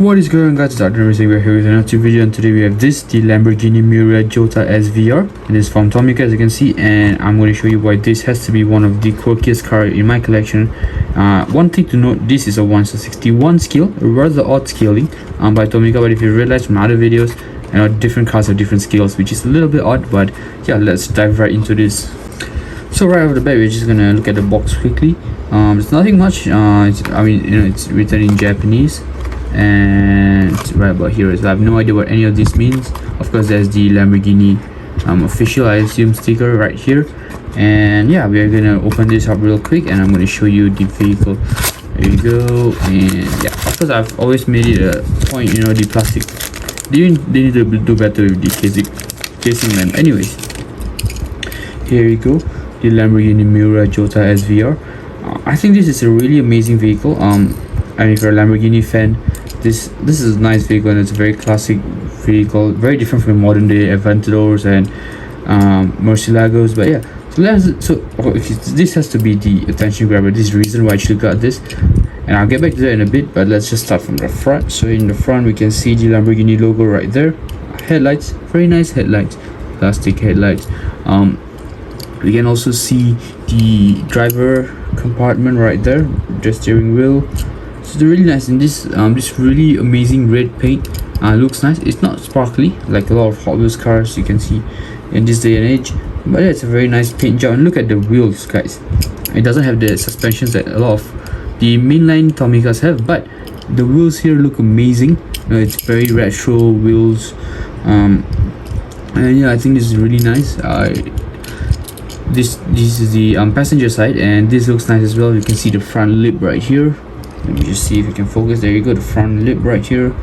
What is going on, guys? It's RdnRacing. We're here with another video, and today we have the Lamborghini Miura Jota SVR. It is from Tomica, as you can see, and I'm going to show you why this has to be one of the quirkiest cars in my collection. One thing to note, this is a 1/61 scale, rather odd scaling by Tomica, but if you realize from other videos, different cars have different scales, which is a little bit odd, but yeah, let's dive right into this. So right off the bat, we're just gonna look at the box quickly. There's nothing much. It's written in Japanese, and it's right about here. So I have no idea what any of this means. Of course, there's the Lamborghini official, I assume, sticker right here. And yeah, we're gonna open this up real quick, and I'm gonna show you the vehicle. There you go. And yeah, of course, I've always made it a point, the plastic. They need to do better with the casing lamp. Anyways, here you go, the Lamborghini Miura Jota SVR. I think this is a really amazing vehicle. And if you're a Lamborghini fan, this is a nice vehicle, and it's a very classic vehicle, very different from modern day Aventadors and Murcielagos. But yeah, this has to be the attention grabber. This is the reason why I should got this, and I'll get back to that in a bit. But let's just start from the front. So in the front, we can see the Lamborghini logo right there. Headlights, very nice headlights, plastic headlights. We can also see the driver compartment right there, the steering wheel. So it's really nice, and this really amazing red paint looks nice. It's not sparkly like a lot of Hot Wheels cars you can see in this day and age, but yeah, it's a very nice paint job. And look at the wheels, guys. It doesn't have the suspensions that a lot of the mainline Tomicas have, but the wheels here look amazing. It's very retro wheels, and yeah, I think this is really nice. This is the passenger side, and this looks nice as well. You can see the front lip right here. Let me just see if you can focus. There you go, the front lip right here.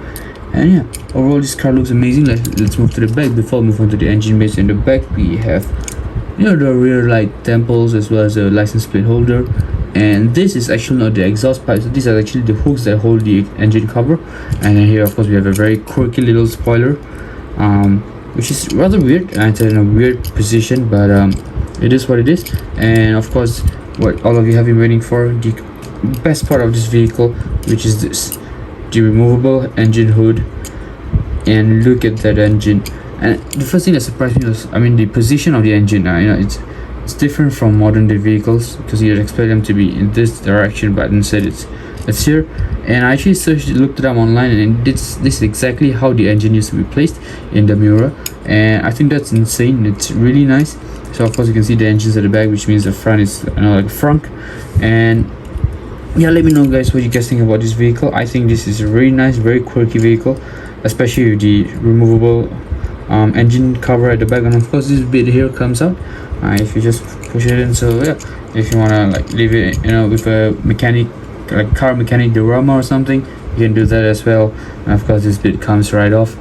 And yeah, overall this car looks amazing. Let's move to the back. Before we move on to the engine base, in the back we have the rear light temples as well as a license plate holder. And this is actually not the exhaust pipes. These are actually the hooks that hold the engine cover. And then here, of course, we have a very quirky little spoiler, which is rather weird, and it's in a weird position, but it is what it is. And of course, what all of you have been waiting for, the best part of this vehicle, which is the removable engine hood. And look at that engine. And the first thing that surprised me was, the position of the engine. It's different from modern day vehicles, because you'd expect them to be in this direction, but instead it's here. And I actually looked it up online, and this is exactly how the engine used to be placed in the Miura, and I think that's insane. It's really nice. So of course you can see the engines at the back, which means the front is like a frunk. And yeah, let me know, guys, what you guys think about this vehicle. I think this is a very nice, very quirky vehicle, especially with the removable engine cover at the back. And of course this bit here comes out if you just push it in. So yeah, if you want to leave it with a mechanic, like car mechanic diorama or something, you can do that as well. And of course this bit comes right off,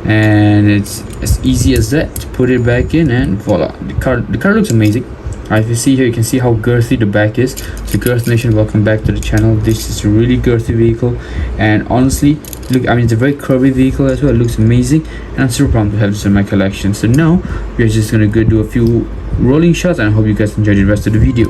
and it's as easy as that to put it back in, and voila, the car looks amazing. If you see here, you can see how girthy the back is. So Girth Nation, welcome back to the channel. This is a really girthy vehicle, and honestly, look, it's a very curvy vehicle as well. It looks amazing, and I'm super pumped to have this in my collection. So now we're just gonna go do a few rolling shots, and I hope you guys enjoy the rest of the video.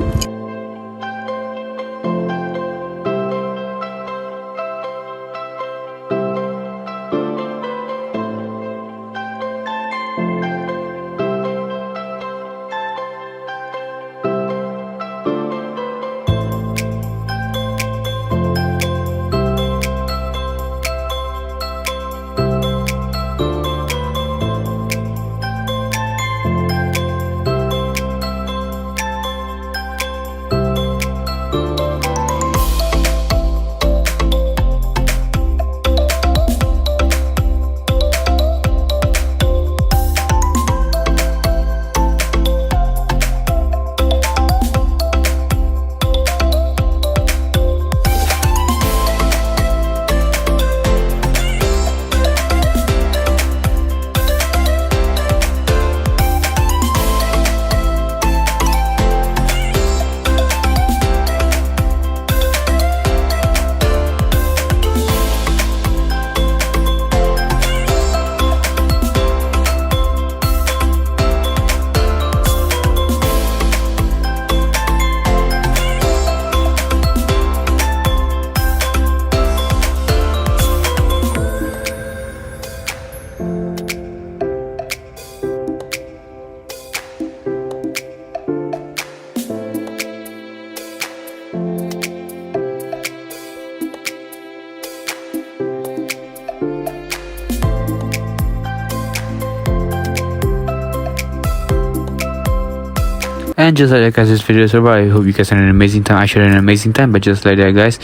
And just like that, guys, this video is over. I hope you guys had an amazing time. I shared an amazing time. But just like that, guys,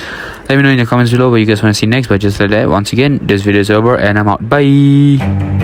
let me know in the comments below what you guys want to see next. But just like that, once again, this video is over and I'm out. Bye.